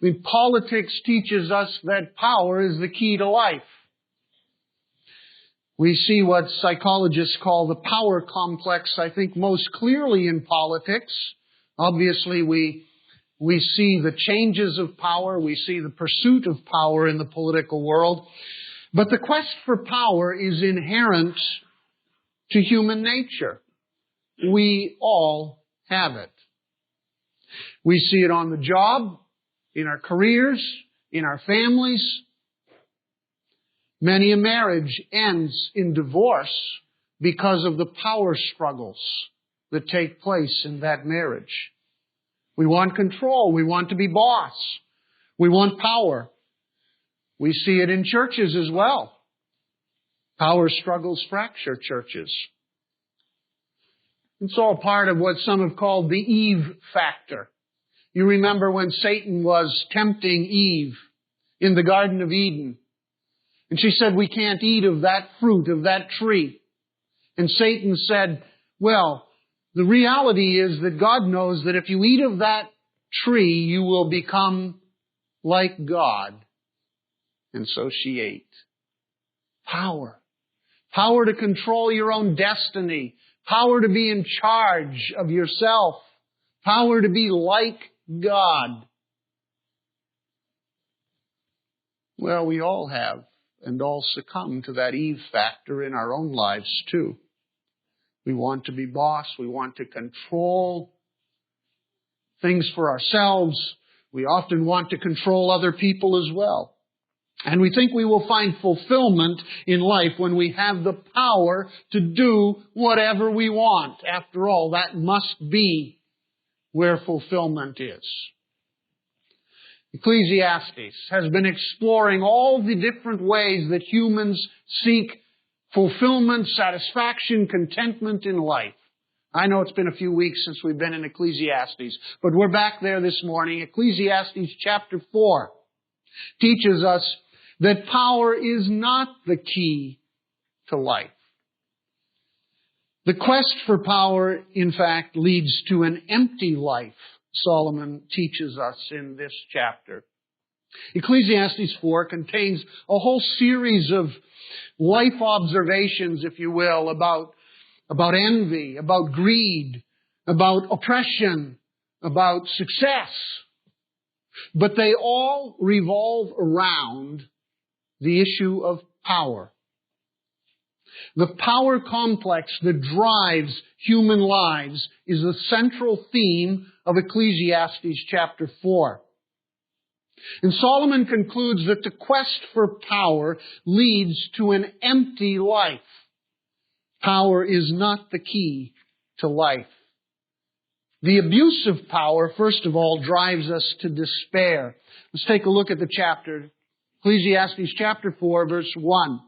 I mean, politics teaches us that power is the key to life. We see what psychologists call the power complex, I think, most clearly in politics. Obviously, we see the changes of power. We see the pursuit of power in the political world. But the quest for power is inherent to human nature. We all have it. We see it on the job, in our careers, in our families. Many a marriage ends in divorce because of the power struggles that take place in that marriage. We want control. We want to be boss. We want power. We see it in churches as well. Power struggles fracture churches. It's all part of what some have called the Eve factor. You remember when Satan was tempting Eve in the Garden of Eden. And she said, we can't eat of that fruit, of that tree. And Satan said, well, the reality is that God knows that if you eat of that tree, you will become like God. And so she ate. Power. Power to control your own destiny. Power to be in charge of yourself. Power to be like God. Well, we all have and all succumb to that Eve factor in our own lives too. We want to be boss. We want to control things for ourselves. We often want to control other people as well. And we think we will find fulfillment in life when we have the power to do whatever we want. After all, that must be where fulfillment is. Ecclesiastes has been exploring all the different ways that humans seek fulfillment, satisfaction, contentment in life. I know it's been a few weeks since we've been in Ecclesiastes, but we're back there this morning. Ecclesiastes chapter 4 teaches us that power is not the key to life. The quest for power, in fact, leads to an empty life, Solomon teaches us in this chapter. Ecclesiastes 4 contains a whole series of life observations, if you will, about envy, about greed, about oppression, about success. But they all revolve around the issue of power. The power complex that drives human lives is the central theme of Ecclesiastes chapter 4. And Solomon concludes that the quest for power leads to an empty life. Power is not the key to life. The abuse of power, first of all, drives us to despair. Let's take a look at the chapter. Ecclesiastes chapter 4, verse 1.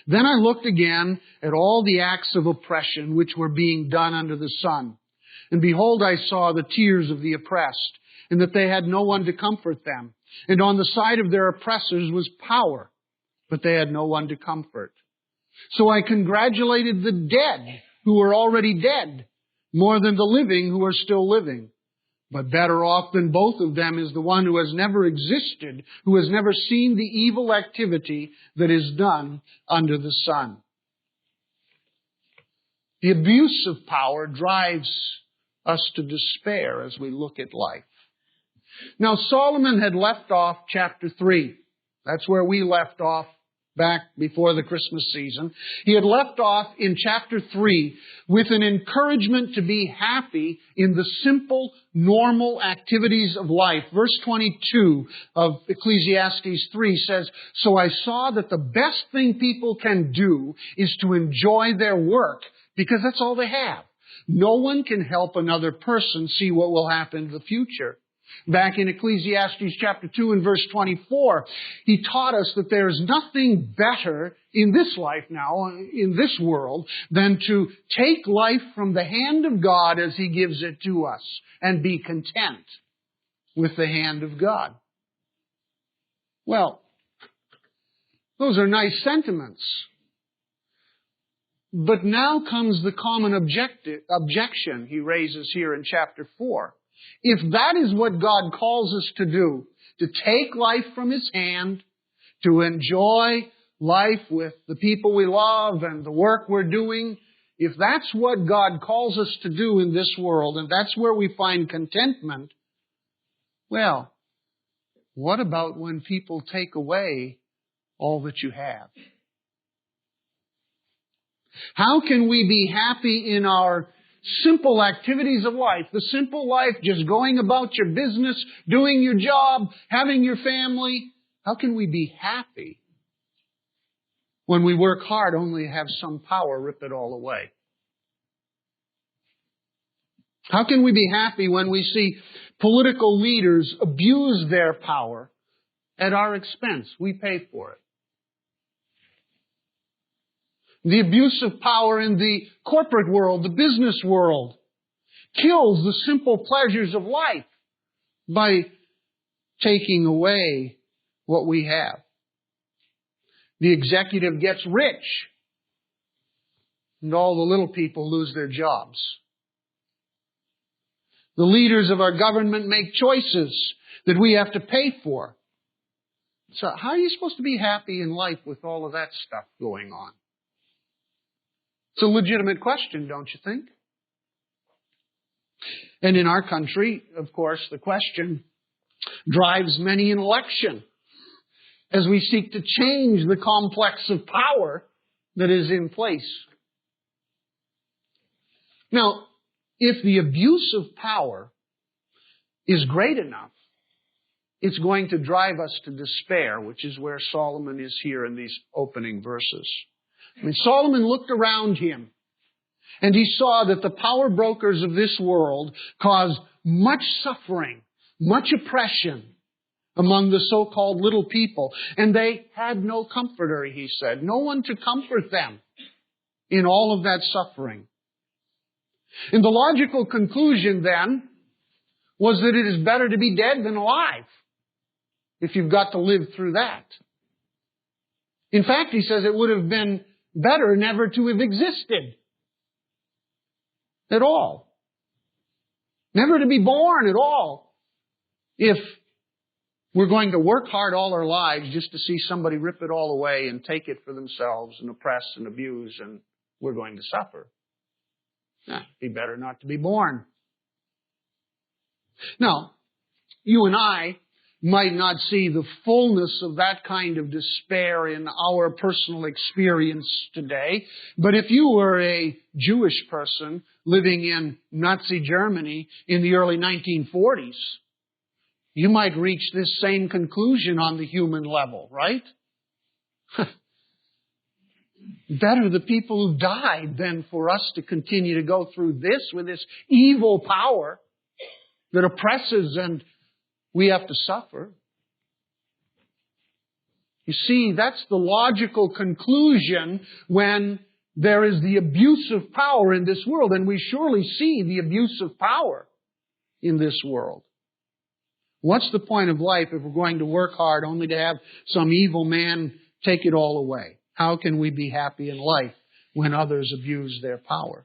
Then I looked again at all the acts of oppression which were being done under the sun. And behold, I saw the tears of the oppressed, and that they had no one to comfort them. And on the side of their oppressors was power, but they had no one to comfort. So I congratulated the dead who were already dead, more than the living who are still living. But better off than both of them is the one who has never existed, who has never seen the evil activity that is done under the sun. The abuse of power drives us to despair as we look at life. Now, Solomon had left off chapter 3. That's where we left off back before the Christmas season. He had left off in chapter 3 with an encouragement to be happy in the simple, normal activities of life. Verse 22 of Ecclesiastes 3 says, "So I saw that the best thing people can do is to enjoy their work, because that's all they have. No one can help another person see what will happen in the future." Back in Ecclesiastes chapter 2 and verse 24, he taught us that there is nothing better in this life now, in this world, than to take life from the hand of God as He gives it to us and be content with the hand of God. Well, those are nice sentiments. But now comes the common objection he raises here in chapter 4. If that is what God calls us to do, to take life from His hand, to enjoy life with the people we love and the work we're doing, if that's what God calls us to do in this world, and that's where we find contentment, well, what about when people take away all that you have? How can we be happy in our simple activities of life? The simple life, just going about your business, doing your job, having your family. How can we be happy when we work hard only to have some power rip it all away? How can we be happy when we see political leaders abuse their power at our expense? We pay for it. The abuse of power in the corporate world, the business world, kills the simple pleasures of life by taking away what we have. The executive gets rich, and all the little people lose their jobs. The leaders of our government make choices that we have to pay for. So how are you supposed to be happy in life with all of that stuff going on? It's a legitimate question, don't you think? And in our country, of course, the question drives many an election as we seek to change the complex of power that is in place. Now, if the abuse of power is great enough, it's going to drive us to despair, which is where Solomon is here in these opening verses. I mean, Solomon looked around him and he saw that the power brokers of this world caused much suffering, much oppression among the so-called little people. And they had no comforter, he said. No one to comfort them in all of that suffering. And the logical conclusion then was that it is better to be dead than alive if you've got to live through that. In fact, he says it would have been better never to have existed at all. Never to be born at all if we're going to work hard all our lives just to see somebody rip it all away and take it for themselves and oppress and abuse, and we're going to suffer. It'd be better not to be born. Now, you and I might not see the fullness of that kind of despair in our personal experience today, but if you were a Jewish person living in Nazi Germany in the early 1940s, you might reach this same conclusion on the human level, right? Better the people who died than for us to continue to go through this with this evil power that oppresses and we have to suffer. You see, that's the logical conclusion when there is the abuse of power in this world, and we surely see the abuse of power in this world. What's the point of life if we're going to work hard only to have some evil man take it all away? How can we be happy in life when others abuse their power?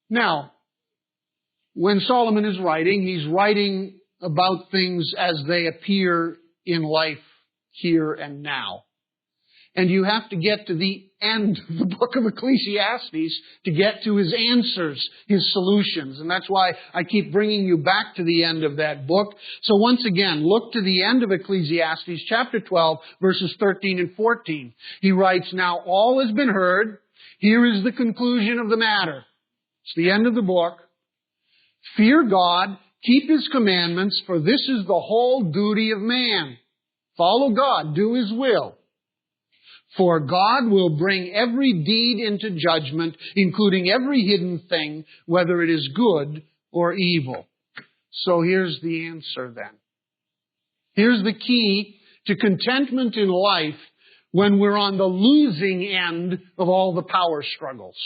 Now, when Solomon is writing, he's writing about things as they appear in life here and now. And you have to get to the end of the book of Ecclesiastes to get to his answers, his solutions. And that's why I keep bringing you back to the end of that book. So once again, look to the end of Ecclesiastes chapter 12, verses 13 and 14. He writes, "Now all has been heard. Here is the conclusion of the matter." It's the end of the book. "Fear God, keep His commandments, for this is the whole duty of man. Follow God, do His will. For God will bring every deed into judgment, including every hidden thing, whether it is good or evil." So here's the answer then. Here's the key to contentment in life when we're on the losing end of all the power struggles.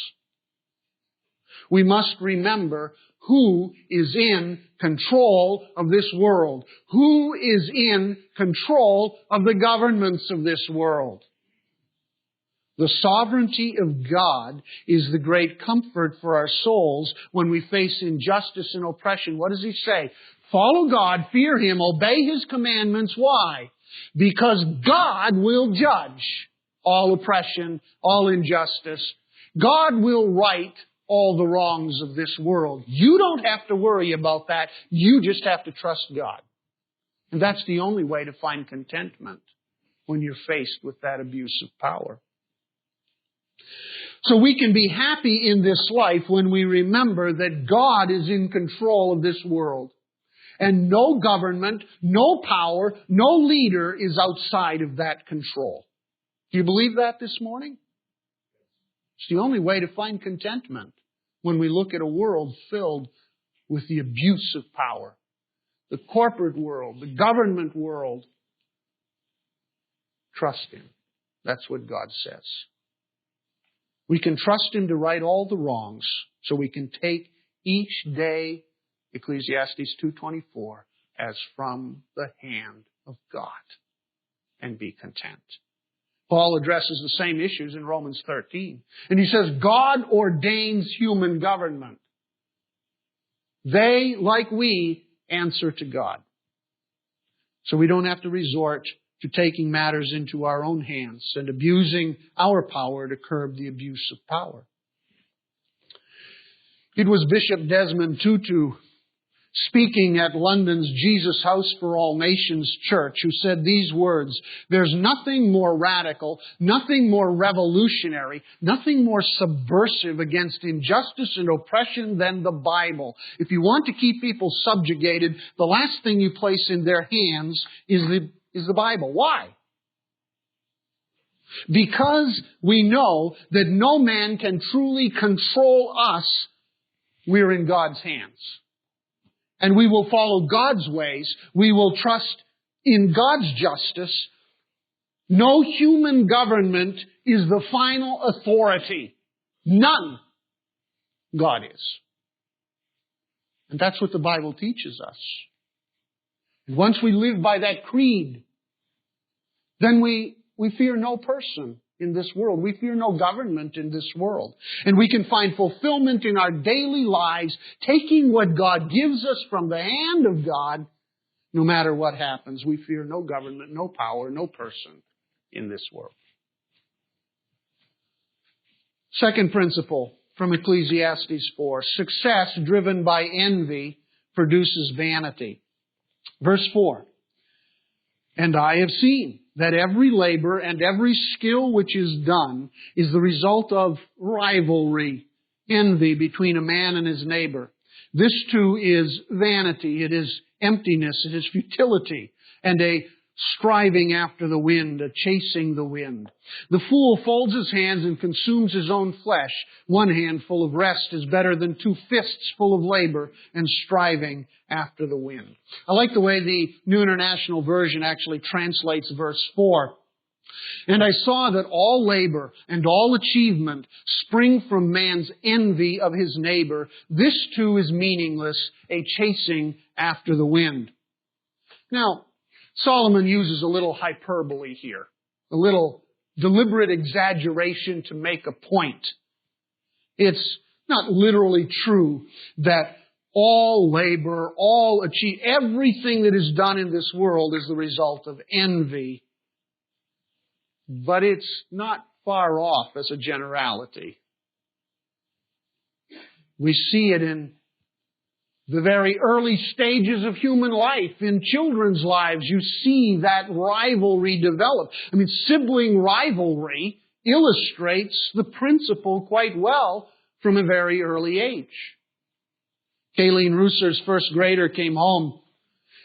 We must remember who is in control of this world. Who is in control of the governments of this world? The sovereignty of God is the great comfort for our souls when we face injustice and oppression. What does He say? Follow God, fear Him, obey His commandments. Why? Because God will judge all oppression, all injustice. God will right all the wrongs of this world. You don't have to worry about that. You just have to trust God. And that's the only way to find contentment when you're faced with that abuse of power. So we can be happy in this life when we remember that God is in control of this world. And no government, no power, no leader is outside of that control. Do you believe that this morning? It's the only way to find contentment when we look at a world filled with the abuse of power. The corporate world, the government world. Trust Him. That's what God says. We can trust Him to right all the wrongs so we can take each day, Ecclesiastes 2:24, as from the hand of God and be content. Paul addresses the same issues in Romans 13. And he says, God ordains human government. They, like we, answer to God. So we don't have to resort to taking matters into our own hands and abusing our power to curb the abuse of power. It was Bishop Desmond Tutu, speaking at London's Jesus House for All Nations Church, who said these words, "There's nothing more radical, nothing more revolutionary, nothing more subversive against injustice and oppression than the Bible. If you want to keep people subjugated, the last thing you place in their hands is the Bible." Why? Because we know that no man can truly control us. We're in God's hands. And we will follow God's ways. We will trust in God's justice. No human government is the final authority. None. God is. And that's what the Bible teaches us. And once we live by that creed, then we fear no person in this world. We fear no government in this world. And we can find fulfillment in our daily lives, taking what God gives us from the hand of God, no matter what happens. We fear no government, no power, no person in this world. Second principle from Ecclesiastes 4. Success driven by envy produces vanity. Verse 4. And I have seen that every labor and every skill which is done is the result of rivalry, envy between a man and his neighbor. This too is vanity. It is emptiness. It is futility and a striving after the wind, a chasing the wind. The fool folds his hands and consumes his own flesh. One hand full of rest is better than two fists full of labor and striving after the wind. I like the way the New International Version actually translates verse 4. And I saw that all labor and all achievement spring from man's envy of his neighbor. This too is meaningless, a chasing after the wind. Now, Solomon uses a little hyperbole here, a little deliberate exaggeration to make a point. It's not literally true that all labor, everything that is done in this world is the result of envy. But it's not far off as a generality. We see it in the very early stages of human life. In children's lives, you see that rivalry develop. Sibling rivalry illustrates the principle quite well from a very early age. Kayleen Rooser's first grader came home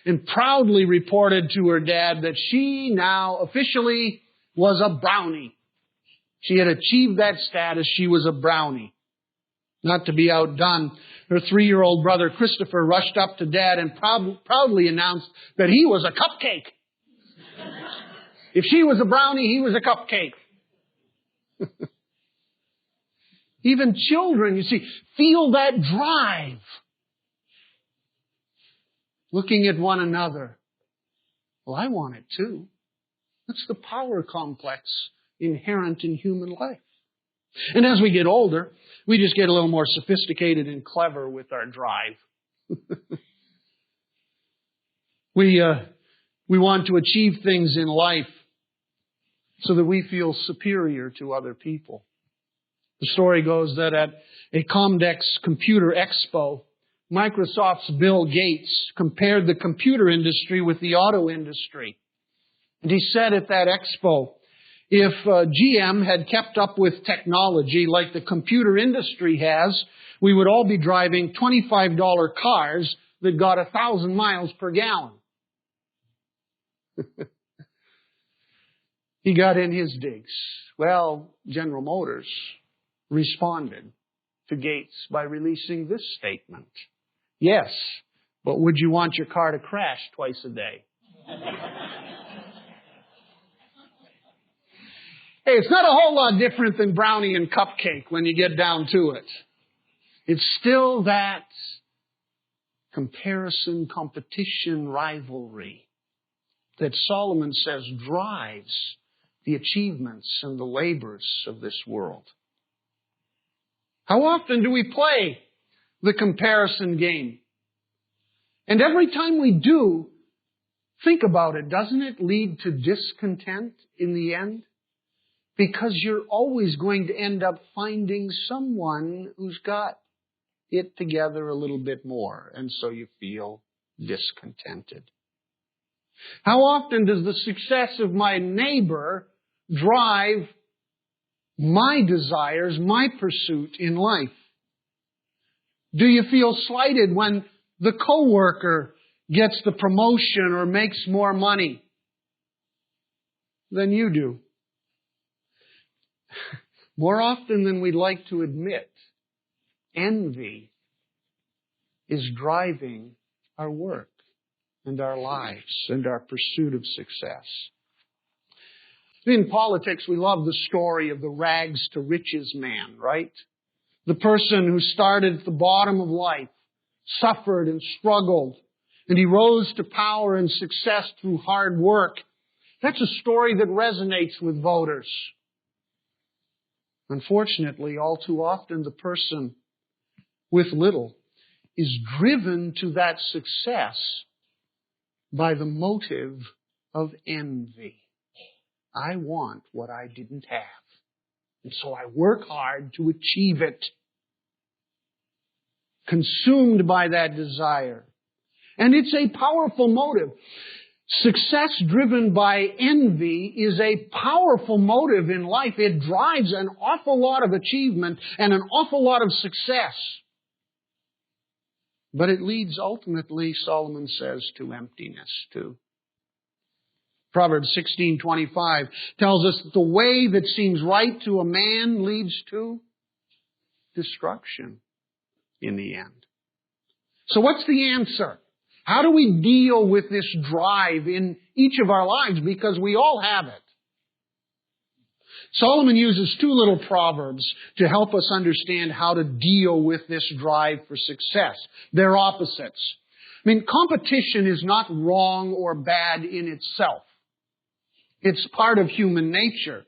and proudly reported to her dad that she now officially was a brownie. She had achieved that status. She was a brownie. Not to be outdone, her 3-year-old brother Christopher rushed up to Dad and proudly announced that he was a cupcake. If she was a brownie, he was a cupcake. Even children, you see, feel that drive. Looking at one another. Well, I want it too. That's the power complex inherent in human life. And as we get older, we just get a little more sophisticated and clever with our drive. We want to achieve things in life so that we feel superior to other people. The story goes that at a Comdex Computer Expo, Microsoft's Bill Gates compared the computer industry with the auto industry. And he said at that expo, if GM had kept up with technology like the computer industry has, we would all be driving $25 cars that got 1,000 miles per gallon. He got in his digs. Well, General Motors responded to Gates by releasing this statement. Yes, but would you want your car to crash twice a day? Hey, it's not a whole lot different than brownie and cupcake when you get down to it. It's still that comparison, competition, rivalry that Solomon says drives the achievements and the labors of this world. How often do we play the comparison game? And every time we do, think about it, doesn't it lead to discontent in the end? Because you're always going to end up finding someone who's got it together a little bit more, and so you feel discontented. How often does the success of my neighbor drive my desires, my pursuit in life? Do you feel slighted when the coworker gets the promotion or makes more money than you do? More often than we'd like to admit, envy is driving our work and our lives and our pursuit of success. In politics, we love the story of the rags to riches man, right? The person who started at the bottom of life, suffered and struggled, and he rose to power and success through hard work. That's a story that resonates with voters. Unfortunately, all too often, the person with little is driven to that success by the motive of envy. I want what I didn't have, and so I work hard to achieve it. Consumed by that desire. And it's a powerful motive. Success driven by envy is a powerful motive in life. It drives an awful lot of achievement and an awful lot of success. But it leads ultimately, Solomon says, to emptiness too. Proverbs 16:25 tells us that the way that seems right to a man leads to destruction in the end. So what's the answer? How do we deal with this drive in each of our lives? Because we all have it. Solomon uses two little proverbs to help us understand how to deal with this drive for success. They're opposites. I mean, competition is not wrong or bad in itself. It's part of human nature.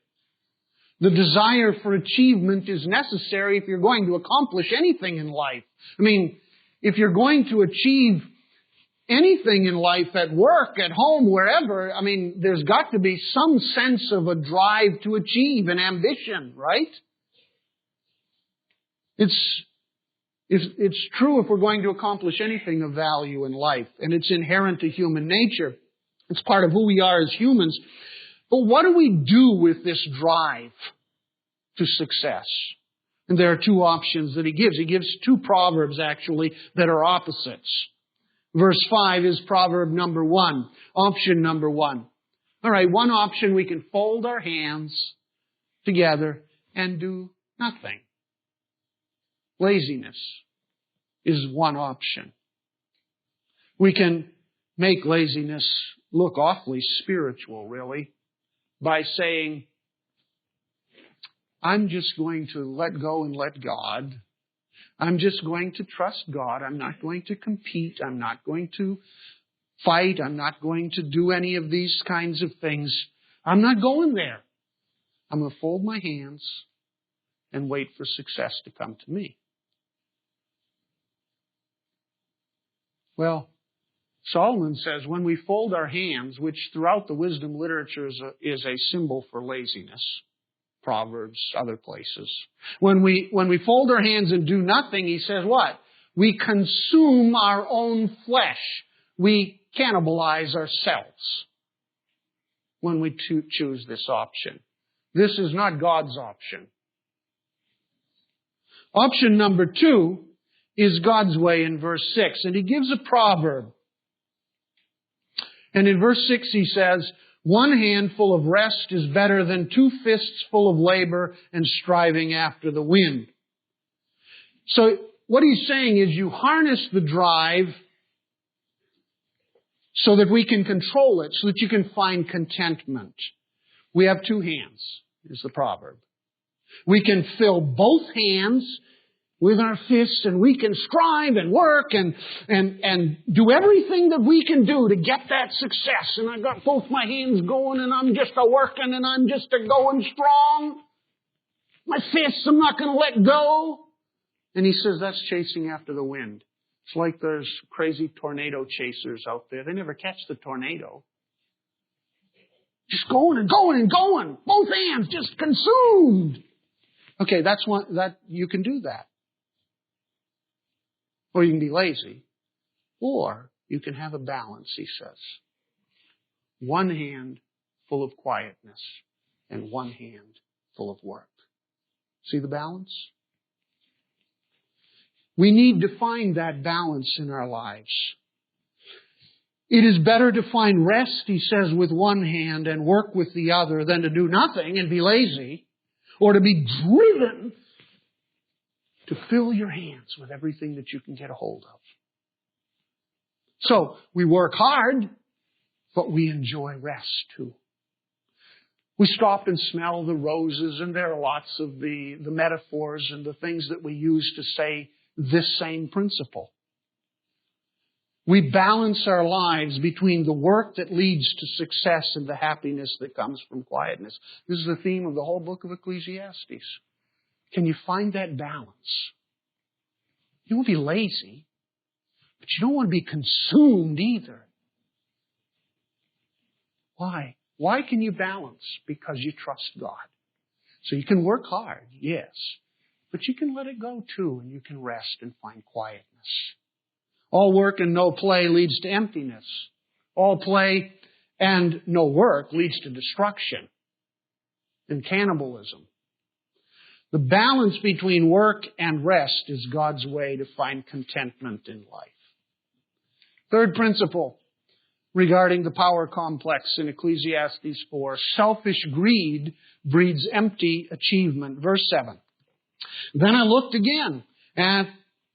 The desire for achievement is necessary if you're going to accomplish anything in life. I mean, if you're going to achieve anything in life, at work, at home, wherever, I mean, there's got to be some sense of a drive to achieve, an ambition, right? It's true if we're going to accomplish anything of value in life, and it's inherent to human nature. It's part of who we are as humans. But what do we do with this drive to success? And there are two options that he gives. He gives two proverbs, actually, that are opposites. Verse 5 is proverb number 1, option number 1. All right, one option, we can fold our hands together and do nothing. Laziness is one option. We can make laziness look awfully spiritual, really, by saying, I'm just going to let go and let God. I'm just going to trust God. I'm not going to compete. I'm not going to fight. I'm not going to do any of these kinds of things. I'm not going there. I'm going to fold my hands and wait for success to come to me. Well, Solomon says when we fold our hands, which throughout the wisdom literature is a symbol for laziness, Proverbs, other places. When we fold our hands and do nothing, he says what? We consume our own flesh. We cannibalize ourselves when we choose this option. This is not God's option. Option number 2 is God's way in verse 6. And he gives a proverb. And in verse 6 he says, one handful of rest is better than 2 fists full of labor and striving after the wind. So what he's saying is you harness the drive so that we can control it, so that you can find contentment. We have 2 hands, is the proverb. We can fill both hands with our fists, and we can strive and work and do everything that we can do to get that success. And I got both my hands going, and I'm just a-working, and I'm just a-going strong. My fists, I'm not going to let go. And he says that's chasing after the wind. It's like there's crazy tornado chasers out there. They never catch the tornado. Just going and going and going. Both hands just consumed. Okay, that's one that you can do that. Or you can be lazy. Or you can have a balance, he says. One hand full of quietness and one hand full of work. See the balance? We need to find that balance in our lives. It is better to find rest, he says, with one hand and work with the other than to do nothing and be lazy, or to be driven to fill your hands with everything that you can get a hold of. So, we work hard, but we enjoy rest too. We stop and smell the roses, and there are lots of the metaphors and the things that we use to say this same principle. We balance our lives between the work that leads to success and the happiness that comes from quietness. This is the theme of the whole book of Ecclesiastes. Can you find that balance? You won't be lazy, but you don't want to be consumed either. Why? Why can you balance? Because you trust God. So you can work hard, yes, but you can let it go too, and you can rest and find quietness. All work and no play leads to emptiness. All play and no work leads to destruction and cannibalism. The balance between work and rest is God's way to find contentment in life. Third principle regarding the power complex in Ecclesiastes 4. Selfish greed breeds empty achievement. Verse 7. Then I looked again at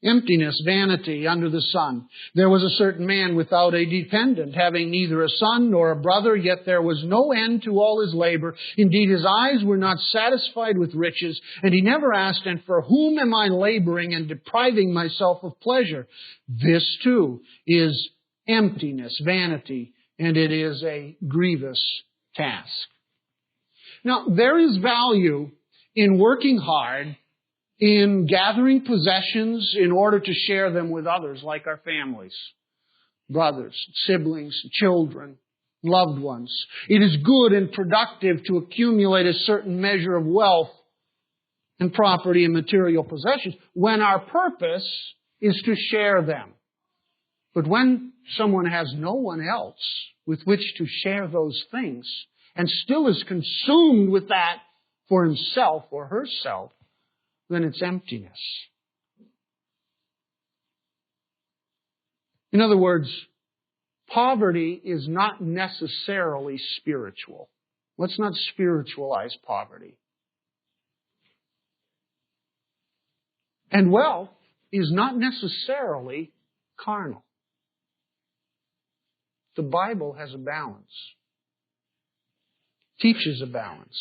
emptiness, vanity under the sun. There was a certain man without a dependent, having neither a son nor a brother, yet there was no end to all his labor. Indeed, his eyes were not satisfied with riches, and he never asked, and for whom am I laboring and depriving myself of pleasure? This too is emptiness, vanity, and it is a grievous task. Now, there is value in working hard, in gathering possessions in order to share them with others, like our families, brothers, siblings, children, loved ones. It is good and productive to accumulate a certain measure of wealth and property and material possessions when our purpose is to share them. But when someone has no one else with which to share those things and still is consumed with that for himself or herself, then it's emptiness. In other words, poverty is not necessarily spiritual. Let's not spiritualize poverty. And wealth is not necessarily carnal. The Bible has a balance. Teaches a balance.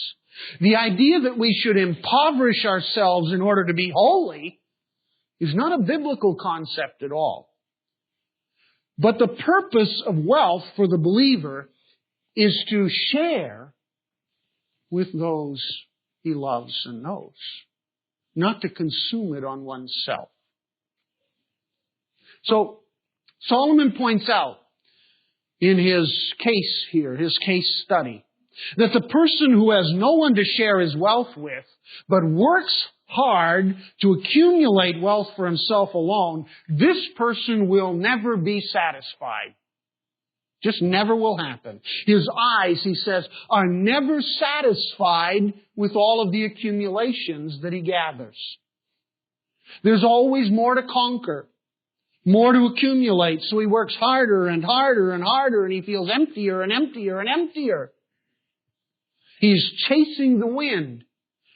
The idea that we should impoverish ourselves in order to be holy is not a biblical concept at all. But the purpose of wealth for the believer is to share with those he loves and knows, not to consume it on oneself. So, Solomon points out in his case here, his case study, that the person who has no one to share his wealth with, but works hard to accumulate wealth for himself alone, this person will never be satisfied. Just never will happen. His eyes, he says, are never satisfied with all of the accumulations that he gathers. There's always more to conquer, more to accumulate, so he works harder and harder and harder, and he feels emptier and emptier and emptier. He's chasing the wind,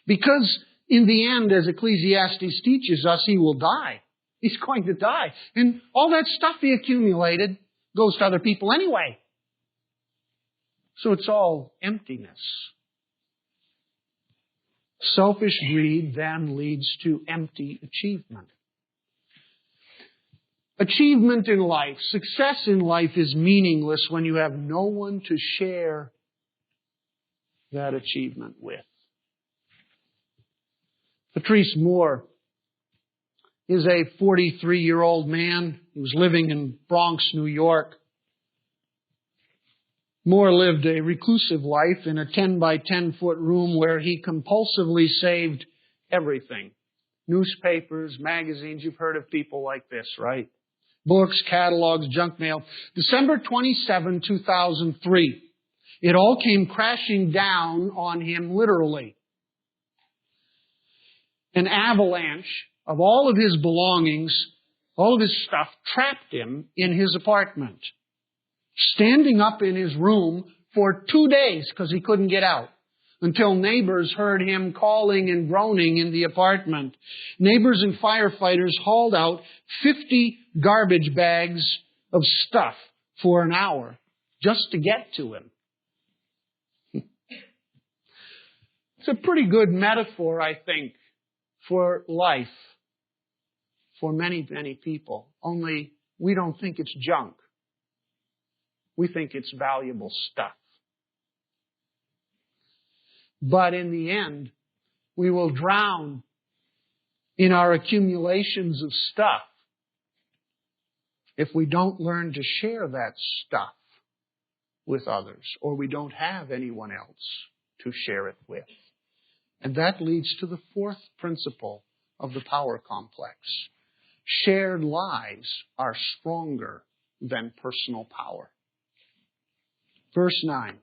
because in the end, as Ecclesiastes teaches us, he will die. He's going to die. And all that stuff he accumulated goes to other people anyway. So it's all emptiness. Selfish greed then leads to empty achievement. Achievement in life, success in life is meaningless when you have no one to share that achievement with. Patrice Moore is a 43-year-old man who was living in Bronx, New York. Moore lived a reclusive life in a 10 by 10 foot room where he compulsively saved everything. Newspapers, magazines, you've heard of people like this, right? Books, catalogs, junk mail. December 27, 2003. It all came crashing down on him literally. An avalanche of all of his belongings, all of his stuff, trapped him in his apartment. Standing up in his room for 2 days because he couldn't get out, until neighbors heard him calling and groaning in the apartment. Neighbors and firefighters hauled out 50 garbage bags of stuff for an hour just to get to him. It's a pretty good metaphor, I think, for life for many, many people. Only we don't think it's junk. We think it's valuable stuff. But in the end, we will drown in our accumulations of stuff if we don't learn to share that stuff with others, or we don't have anyone else to share it with. And that leads to the fourth principle of the power complex. Shared lives are stronger than personal power. Verse 9.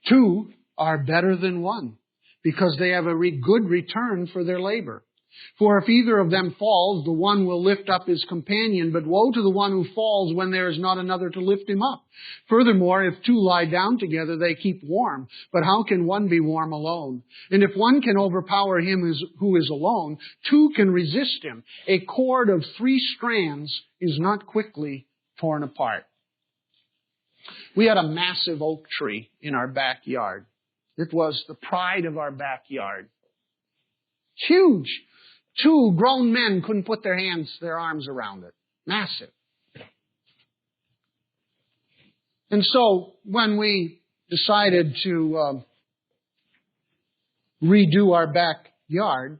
2 are better than 1, because they have a good return for their labor. For if either of them falls, the one will lift up his companion, but woe to the one who falls when there is not another to lift him up. Furthermore, if 2 lie down together, they keep warm. But how can one be warm alone? And if one can overpower him who is alone, 2 can resist him. A cord of 3 strands is not quickly torn apart. We had a massive oak tree in our backyard. It was the pride of our backyard. Huge. 2 grown men couldn't put their arms around it. Massive. And so when we decided to redo our backyard,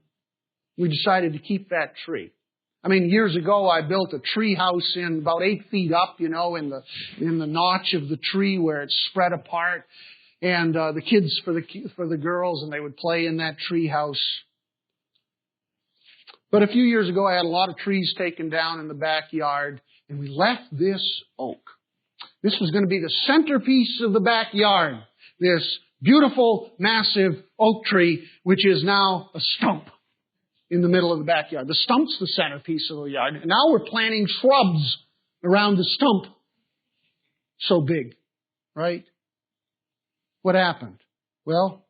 we decided to keep that tree. I mean, years ago I built a tree house in about 8 feet up, in the notch of the tree where it's spread apart. And the kids for the girls, and they would play in that tree house. But a few years ago, I had a lot of trees taken down in the backyard, and we left this oak. This was going to be the centerpiece of the backyard. This beautiful, massive oak tree, which is now a stump in the middle of the backyard. The stump's the centerpiece of the yard. And now we're planting shrubs around the stump. So big, right? What happened? Well,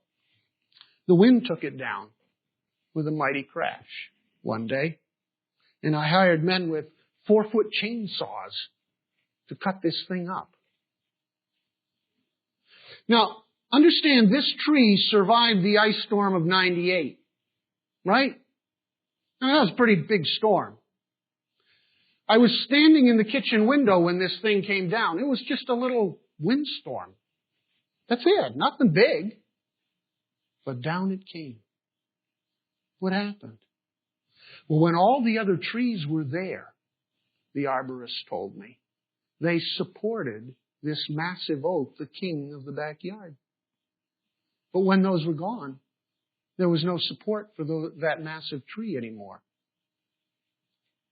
the wind took it down with a mighty crash one day. And I hired men with 4-foot chainsaws to cut this thing up. Now, understand, this tree survived the ice storm of 98, right? Now, that was a pretty big storm. I was standing in the kitchen window when this thing came down. It was just a little windstorm. That's it. Nothing big. But down it came. What happened? Well, when all the other trees were there, the arborist told me, they supported this massive oak, the king of the backyard. But when those were gone, there was no support for that massive tree anymore.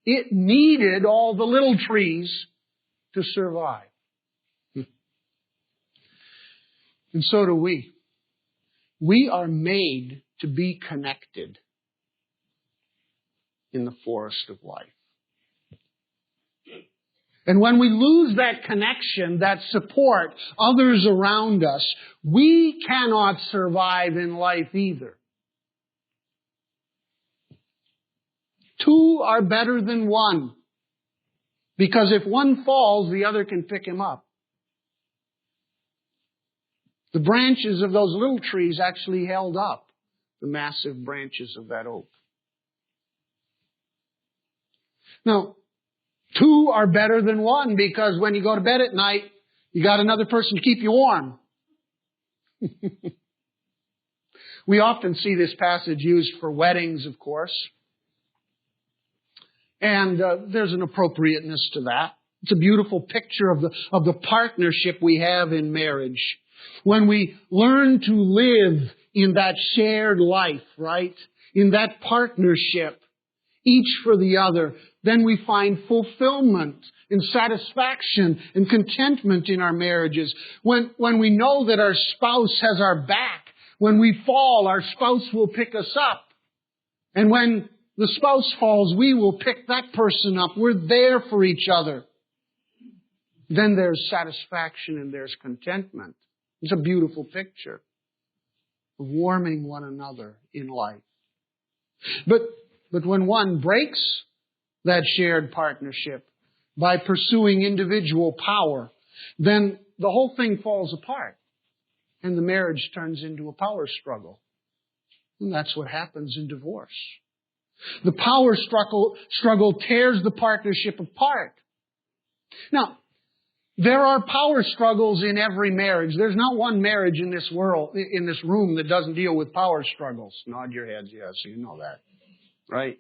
It needed all the little trees to survive. And so do we. We are made to be connected in the forest of life. And when we lose that connection, that support, others around us, we cannot survive in life either. Two are better than one. Because if one falls, the other can pick him up. The branches of those little trees actually held up the massive branches of that oak. Now, two are better than one because when you go to bed at night, you got another person to keep you warm. We often see this passage used for weddings, of course. And there's an appropriateness to that. It's a beautiful picture of the partnership we have in marriage. When we learn to live in that shared life, right? In that partnership, each for the other, then we find fulfillment and satisfaction and contentment in our marriages. When we know that our spouse has our back, when we fall, our spouse will pick us up. And when the spouse falls, we will pick that person up. We're there for each other. Then there's satisfaction and there's contentment. It's a beautiful picture of warming one another in life. But when one breaks that shared partnership by pursuing individual power, then the whole thing falls apart and the marriage turns into a power struggle. And that's what happens in divorce. The power struggle tears the partnership apart. Now, there are power struggles in every marriage. There's not one marriage in this world, in this room, that doesn't deal with power struggles. Nod your heads, yes, you know that. Right?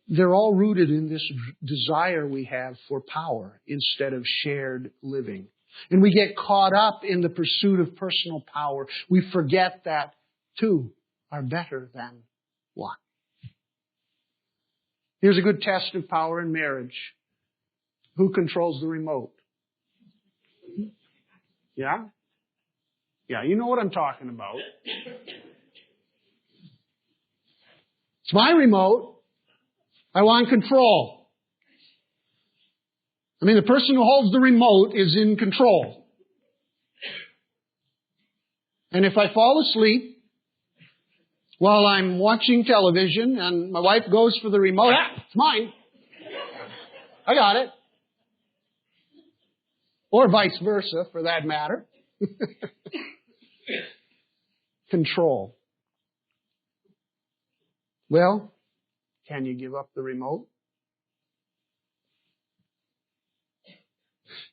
They're all rooted in this desire we have for power instead of shared living. And we get caught up in the pursuit of personal power. We forget that two are better than one. Here's a good test of power in marriage. Who controls the remote? Yeah? Yeah, you know what I'm talking about. It's my remote. I want control. I mean, the person who holds the remote is in control. And if I fall asleep while I'm watching television and my wife goes for the remote, it's mine. I got it. Or vice versa, for that matter. Control. Well, can you give up the remote?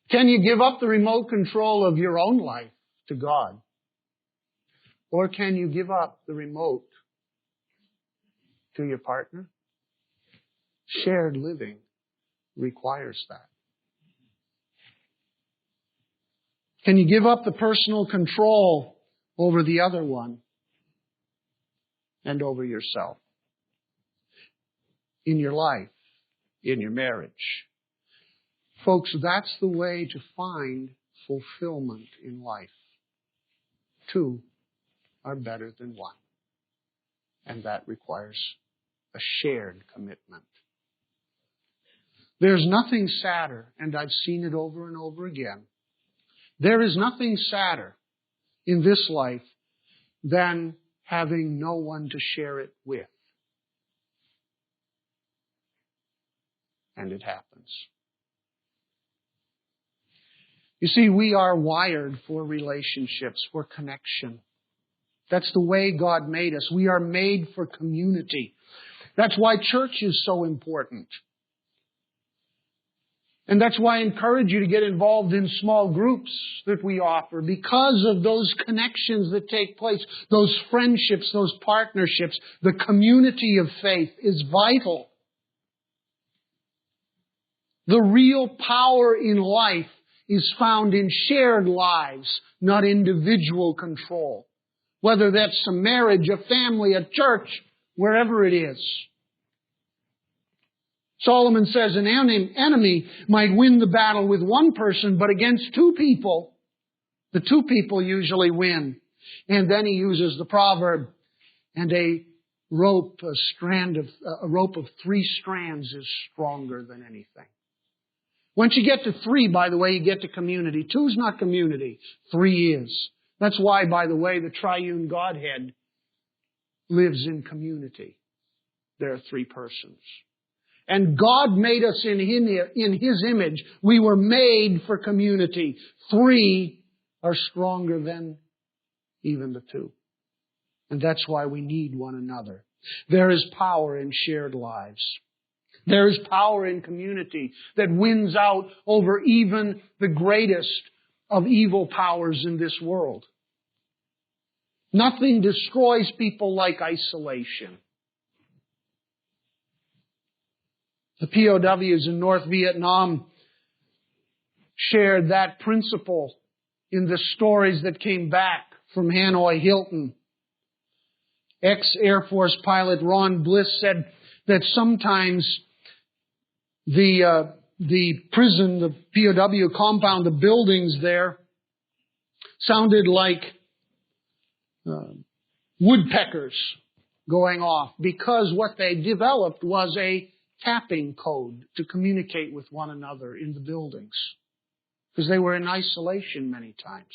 Can you give up the remote control of your own life to God? Or can you give up the remote to your partner? Shared living requires that. Can you give up the personal control over the other one and over yourself? In your life, in your marriage. Folks, that's the way to find fulfillment in life. Two are better than one. And that requires a shared commitment. There's nothing sadder, and I've seen it over and over again. There is nothing sadder in this life than having no one to share it with. And it happens. You see, we are wired for relationships, for connection. That's the way God made us. We are made for community. That's why church is so important. And that's why I encourage you to get involved in small groups that we offer, because of those connections that take place, those friendships, those partnerships. The community of faith is vital. The real power in life is found in shared lives, not individual control. Whether that's a marriage, a family, a church, wherever it is. Solomon says an enemy might win the battle with one person, but against two people, the two people usually win. And then he uses the proverb, and a rope of 3 strands is stronger than anything. Once you get to 3, by the way, you get to community. 2 is not community. 3 is. That's why, by the way, the triune Godhead lives in community. There are 3 persons. And God made us in His image. We were made for community. 3 are stronger than even the 2. And that's why we need one another. There is power in shared lives. There is power in community that wins out over even the greatest of evil powers in this world. Nothing destroys people like isolation. The POWs in North Vietnam shared that principle in the stories that came back from Hanoi Hilton. Ex-Air Force pilot Ron Bliss said that sometimes the prison, the POW compound, the buildings there sounded like woodpeckers going off, because what they developed was a tapping code to communicate with one another in the buildings, because they were in isolation many times.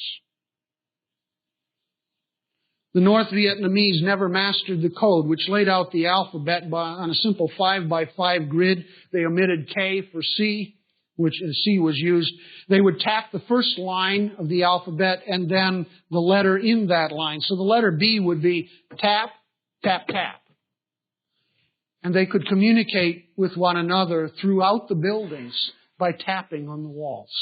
The North Vietnamese never mastered the code, which laid out the alphabet on a simple 5x5 grid. They omitted K for C, which C was used. They would tap the first line of the alphabet and then the letter in that line. So the letter B would be tap, tap, tap. And they could communicate with one another throughout the buildings by tapping on the walls.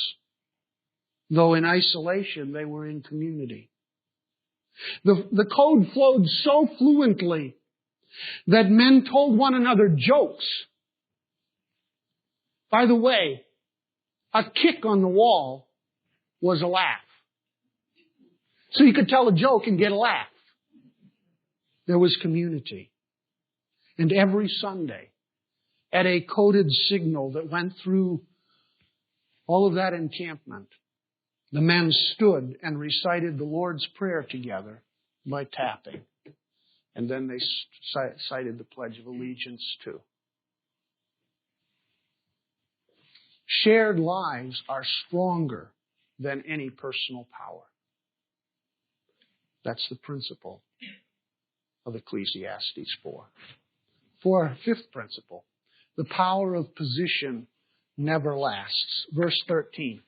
Though in isolation, they were in community. The code flowed so fluently that men told one another jokes. By the way, a kick on the wall was a laugh. So you could tell a joke and get a laugh. There was community. And every Sunday, at a coded signal that went through all of that encampment, the men stood and recited the Lord's Prayer together by tapping. And then they cited the Pledge of Allegiance too. Shared lives are stronger than any personal power. That's the principle of Ecclesiastes 4. For 5th principle, the power of position never lasts. Verse 13.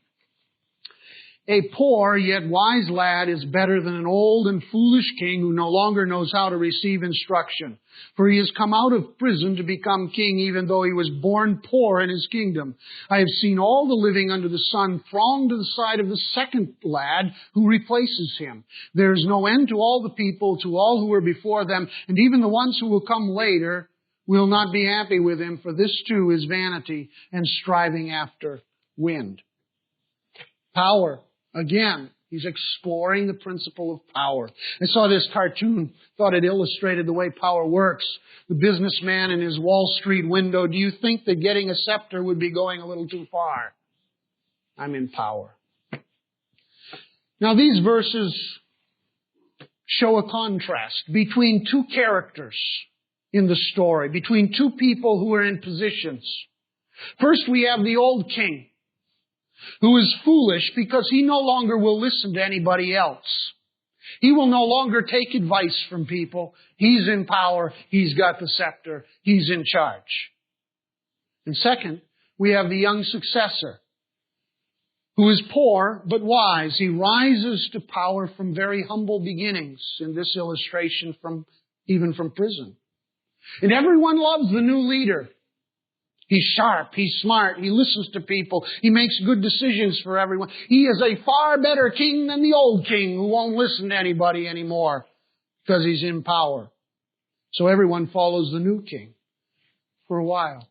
A poor yet wise lad is better than an old and foolish king who no longer knows how to receive instruction. For he has come out of prison to become king, even though he was born poor in his kingdom. I have seen all the living under the sun throng to the side of the second lad who replaces him. There is no end to all the people, to all who were before them, and even the ones who will come later will not be happy with him, for this too is vanity and striving after wind. Power. Again, he's exploring the principle of power. I saw this cartoon, thought it illustrated the way power works. The businessman in his Wall Street window. Do you think that getting a scepter would be going a little too far? I'm in power. Now these verses show a contrast between 2 characters in the story, between 2 people who are in positions. First, we have the old king, who is foolish because he no longer will listen to anybody else. He will no longer take advice from people. He's in power. He's got the scepter. He's in charge. And second, we have the young successor, who is poor but wise. He rises to power from very humble beginnings, in this illustration even from prison. And everyone loves the new leader. He's sharp. He's smart. He listens to people. He makes good decisions for everyone. He is a far better king than the old king who won't listen to anybody anymore because he's in power. So everyone follows the new king for a while.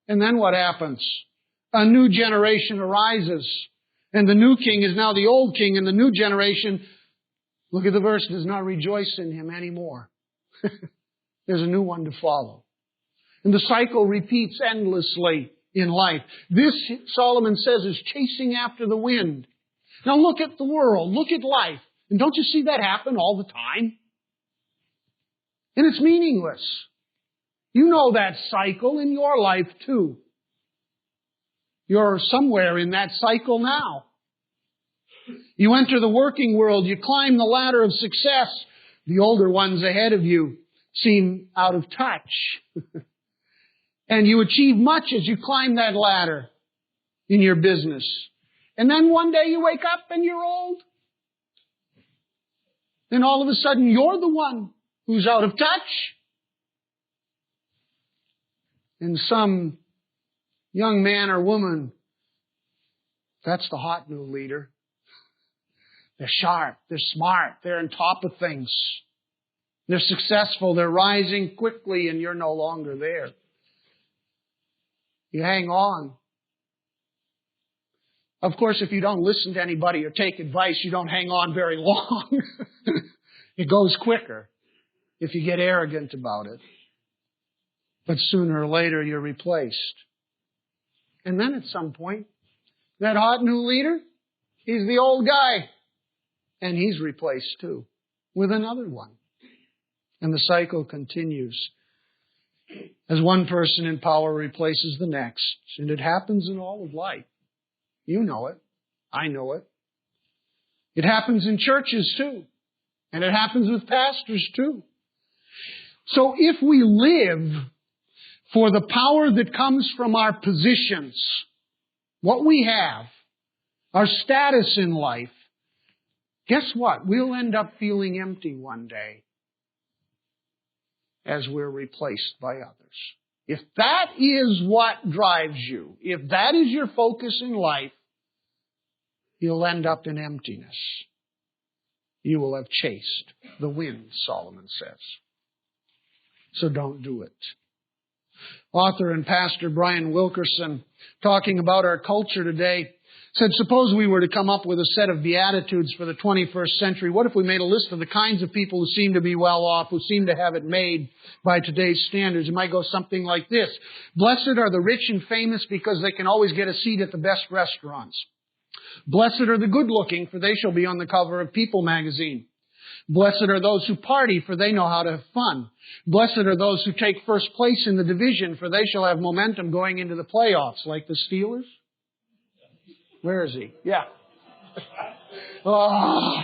And then what happens? A new generation arises. And the new king is now the old king, and the new generation, look at the verse, does not rejoice in him anymore. There's a new one to follow. And the cycle repeats endlessly in life. This, Solomon says, is chasing after the wind. Now look at the world. Look at life. And don't you see that happen all the time? And it's meaningless. You know that cycle in your life too. You're somewhere in that cycle now. You enter the working world. You climb the ladder of success. The older ones ahead of you seem out of touch. And you achieve much as you climb that ladder in your business. And then one day you wake up and you're old. And all of a sudden you're the one who's out of touch. And some young man or woman, that's the hot new leader. They're sharp, they're smart, they're on top of things. They're successful, they're rising quickly, and you're no longer there. You hang on. Of course, if you don't listen to anybody or take advice, you don't hang on very long. It goes quicker if you get arrogant about it. But sooner or later, you're replaced. And then at some point, that hot new leader, he's the old guy. And he's replaced too with another one. And the cycle continues as one person in power replaces the next. And it happens in all of life. You know it. I know it. It happens in churches too. And it happens with pastors too. So if we live for the power that comes from our positions, what we have, our status in life, guess what? We'll end up feeling empty one day as we're replaced by others. If that is what drives you, if that is your focus in life, you'll end up in emptiness. You will have chased the wind, Solomon says. So don't do it. Author and pastor Brian Wilkerson, talking about our culture today, said, suppose we were to come up with a set of beatitudes for the 21st century. What if we made a list of the kinds of people who seem to be well off, who seem to have it made by today's standards? It might go something like this. Blessed are the rich and famous because they can always get a seat at the best restaurants. Blessed are the good-looking, for they shall be on the cover of People magazine. Blessed are those who party, for they know how to have fun. Blessed are those who take first place in the division, for they shall have momentum going into the playoffs, like the Steelers. Where is he? Yeah. Oh.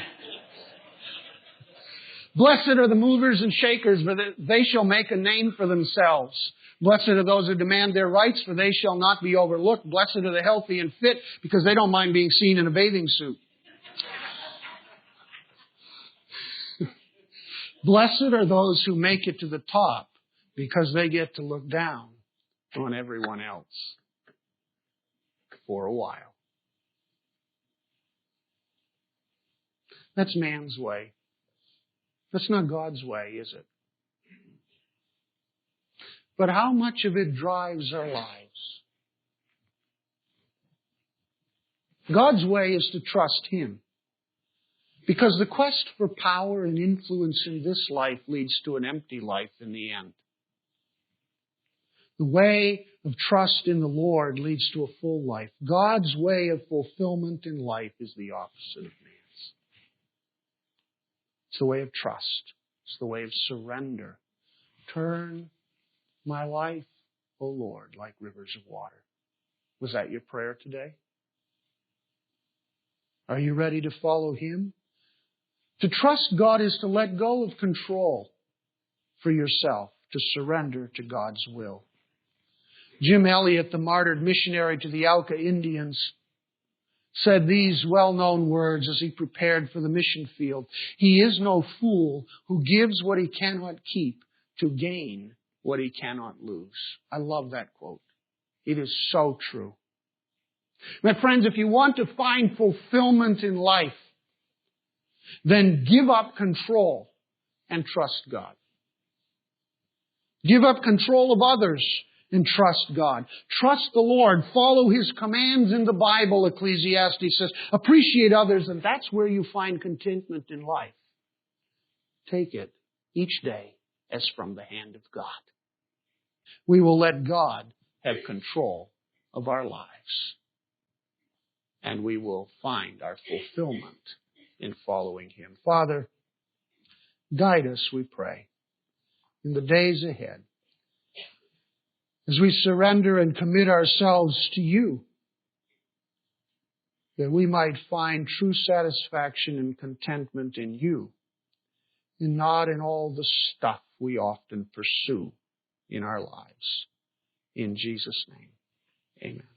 Blessed are the movers and shakers, for they shall make a name for themselves. Blessed are those who demand their rights, for they shall not be overlooked. Blessed are the healthy and fit, because they don't mind being seen in a bathing suit. Blessed are those who make it to the top, because they get to look down on everyone else for a while. That's man's way. That's not God's way, is it? But how much of it drives our lives? God's way is to trust Him. Because the quest for power and influence in this life leads to an empty life in the end. The way of trust in the Lord leads to a full life. God's way of fulfillment in life is the opposite of man's. It's the way of trust. It's the way of surrender. Turn my life, O Lord, like rivers of water. Was that your prayer today? Are you ready to follow Him? To trust God is to let go of control for yourself, to surrender to God's will. Jim Elliot, the martyred missionary to the Auca Indians, said these well-known words as he prepared for the mission field. He is no fool who gives what he cannot keep to gain what he cannot lose. I love that quote. It is so true. My friends, if you want to find fulfillment in life, then give up control and trust God. Give up control of others and trust God. Trust the Lord. Follow His commands in the Bible, Ecclesiastes says. Appreciate others, and that's where you find contentment in life. Take it each day as from the hand of God. We will let God have control of our lives. And we will find our fulfillment in following Him. Father, guide us, we pray, in the days ahead, as we surrender and commit ourselves to You, that we might find true satisfaction and contentment in You, and not in all the stuff we often pursue in our lives. In Jesus' name, amen.